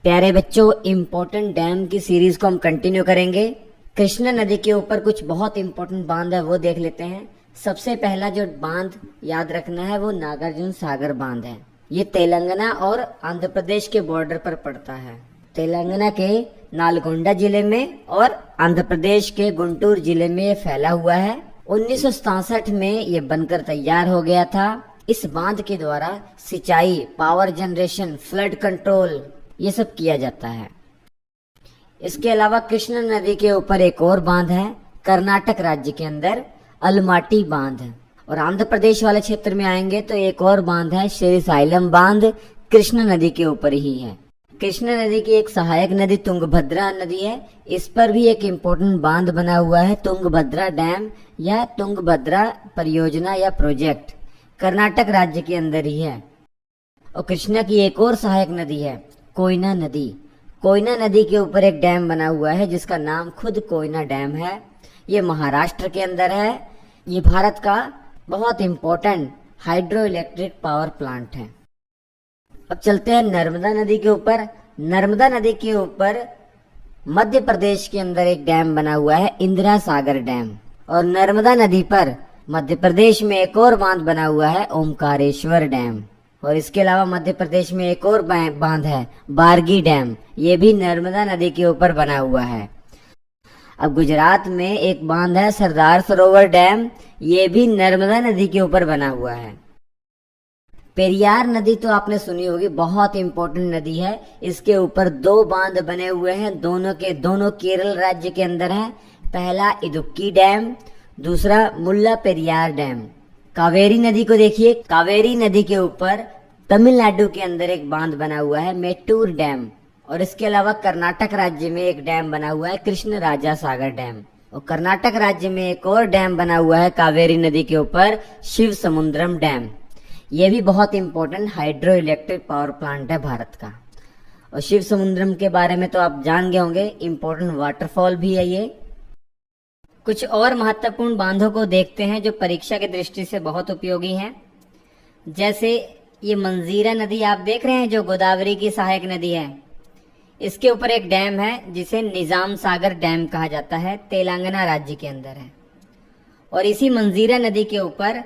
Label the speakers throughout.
Speaker 1: प्यारे बच्चों, important dam की सीरीज को हम कंटिन्यू करेंगे। कृष्णा नदी के ऊपर कुछ बहुत इम्पोर्टेंट बांध है, वो देख लेते हैं। सबसे पहला जो बांध याद रखना है वो नागार्जुन सागर बांध है। ये तेलंगाना और आंध्र प्रदेश के बॉर्डर पर पड़ता है। तेलंगाना के नालगोंडा जिले में और आंध्र प्रदेश के गुंटूर जिले में ये फैला हुआ है। 1967 में ये बनकर तैयार हो गया था। इस बांध के द्वारा सिंचाई, पावर जनरेशन, फ्लड कंट्रोल ये सब किया जाता है। इसके अलावा कृष्णा नदी के ऊपर एक और बांध है कर्नाटक राज्य के अंदर, अलमाटी बांध। और आंध्र प्रदेश वाले क्षेत्र में आएंगे तो एक और बांध है श्रीसाइलम बांध, कृष्णा नदी के ऊपर ही है। कृष्णा नदी की एक सहायक नदी तुंगभद्रा नदी है। इस पर भी एक इम्पोर्टेंट बांध बना हुआ है, तुंगभद्रा डैम या तुंगभद्रा परियोजना या प्रोजेक्ट, कर्नाटक राज्य के अंदर ही है। और कृष्णा की एक और सहायक नदी है कोयना नदी। कोयना नदी के ऊपर एक डैम बना हुआ है जिसका नाम खुद कोयना डैम है। ये महाराष्ट्र के अंदर है। ये भारत का बहुत important hydro electric power plant है। अब चलते हैं नर्मदा नदी के ऊपर। नर्मदा नदी के ऊपर मध्य प्रदेश के अंदर एक डैम बना हुआ है, इंदिरा सागर डैम। और नर्मदा नदी पर मध्य प्रदेश में एक और बांध बना हुआ है, ओमकारेश्वर डैम। और इसके अलावा मध्य प्रदेश में एक और बांध है, बारगी डैम। ये भी नर्मदा नदी के ऊपर बना हुआ है। अब गुजरात में एक बांध है सरदार सरोवर डैम। ये भी नर्मदा नदी के ऊपर बना हुआ है। पेरियार नदी तो आपने सुनी होगी, बहुत इंपॉर्टेंट नदी है। इसके ऊपर दो बांध बने हुए हैं, दोनों केरल राज्य के अंदर हैं। पहला इदुक्की डैम, दूसरा मुल्ला पेरियार डैम। कावेरी नदी को देखिए, कावेरी नदी के ऊपर तमिलनाडु के अंदर एक बांध बना हुआ है, मेट्टूर डैम। और इसके अलावा कर्नाटक राज्य में एक डैम बना हुआ है, कृष्ण राजा सागर डैम। और कर्नाटक राज्य में एक और डैम बना हुआ है कावेरी नदी के ऊपर, शिव समुद्रम डैम। ये भी बहुत important hydro electric power plant है भारत का। और शिव समुद्रम के बारे में तो आप जान गए होंगे, इंपॉर्टेंट वाटरफॉल भी है ये। कुछ और महत्वपूर्ण बांधों को देखते हैं जो परीक्षा की दृष्टि से बहुत उपयोगी हैं। जैसे ये मंजीरा नदी आप देख रहे हैं जो गोदावरी की सहायक नदी है। इसके ऊपर एक डैम है जिसे निजाम सागर डैम कहा जाता है, तेलंगाना राज्य के अंदर है। और इसी मंजीरा नदी के ऊपर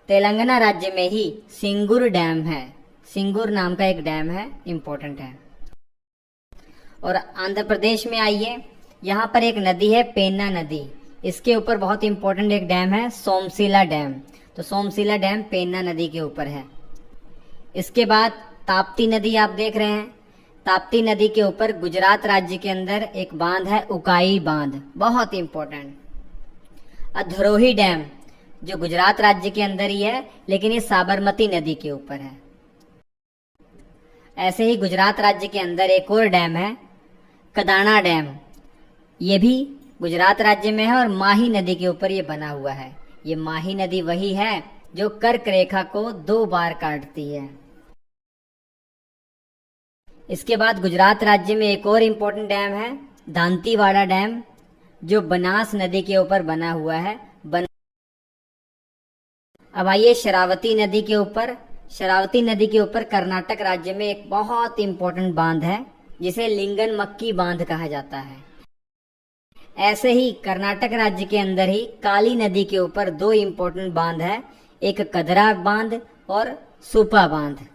Speaker 1: तेलंगाना राज्य में ही सिंगूर डैम है। सिंगूर नाम का एक डैम है, इंपॉर्टेंट है। और आंध्र प्रदेश में आइए, यहाँ पर एक नदी है पेन्ना नदी। इसके ऊपर बहुत इंपॉर्टेंट एक डैम है सोमशिला डैम। तो सोमशिला डैम पेन्ना नदी के ऊपर है। इसके बाद ताप्ती नदी आप देख रहे हैं। ताप्ती नदी के ऊपर गुजरात राज्य के अंदर एक बांध है, उकाई बांध, बहुत इंपॉर्टेंट। अधरोही डैम जो गुजरात राज्य के अंदर ही है, लेकिन ये साबरमती नदी के ऊपर है। ऐसे ही गुजरात राज्य के अंदर एक और डैम है कदाना डैम। ये भी गुजरात राज्य में है और माही नदी के ऊपर ये बना हुआ है। ये माही नदी वही है जो कर्क रेखा को 2 बार काटती है। इसके बाद गुजरात राज्य में एक और इम्पोर्टेंट डैम है दांतीवाड़ा डैम, जो बनास नदी के ऊपर बना हुआ है। अब आइए शरावती नदी के ऊपर। शरावती नदी के ऊपर कर्नाटक राज्य में एक बहुत इंपॉर्टेंट बांध है जिसे लिंगन मक्की बांध कहा जाता है। ऐसे ही कर्नाटक राज्य के अंदर ही काली नदी के ऊपर 2 इंपॉर्टेंट बांध है, एक कदरा बांध और सुपा बांध।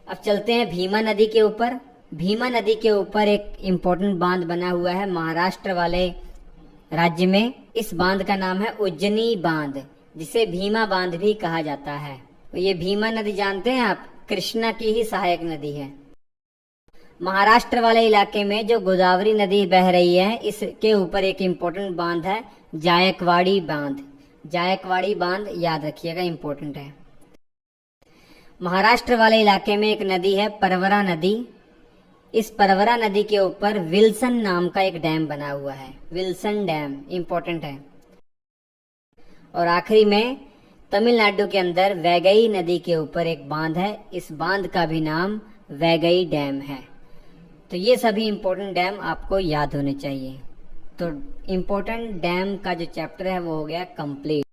Speaker 1: अब चलते हैं भीमा नदी के ऊपर। भीमा नदी के ऊपर एक इंपॉर्टेंट बांध बना हुआ है महाराष्ट्र वाले राज्य में। इस बांध का नाम है उज्जनी बांध, जिसे भीमा बांध भी कहा जाता है। तो ये भीमा नदी जानते हैं आप, कृष्णा की ही सहायक नदी है। महाराष्ट्र वाले इलाके में जो गोदावरी नदी बह रही है, इसके ऊपर एक इम्पोर्टेंट बांध है जायकवाड़ी बांध। जायकवाड़ी बांध याद रखिएगा, इम्पोर्टेंट है। महाराष्ट्र वाले इलाके में एक नदी है परवरा नदी। इस परवरा नदी के ऊपर विल्सन नाम का एक डैम बना हुआ है, विल्सन डैम, इम्पोर्टेंट है। और आखिरी में तमिलनाडु के अंदर वैगई नदी के ऊपर एक बांध है। इस बांध का भी नाम वैगई डैम है। तो ये सभी इम्पोर्टेंट डैम आपको याद होने चाहिए। तो इम्पोर्टेंट डैम का जो चैप्टर है वो हो गया कंप्लीट।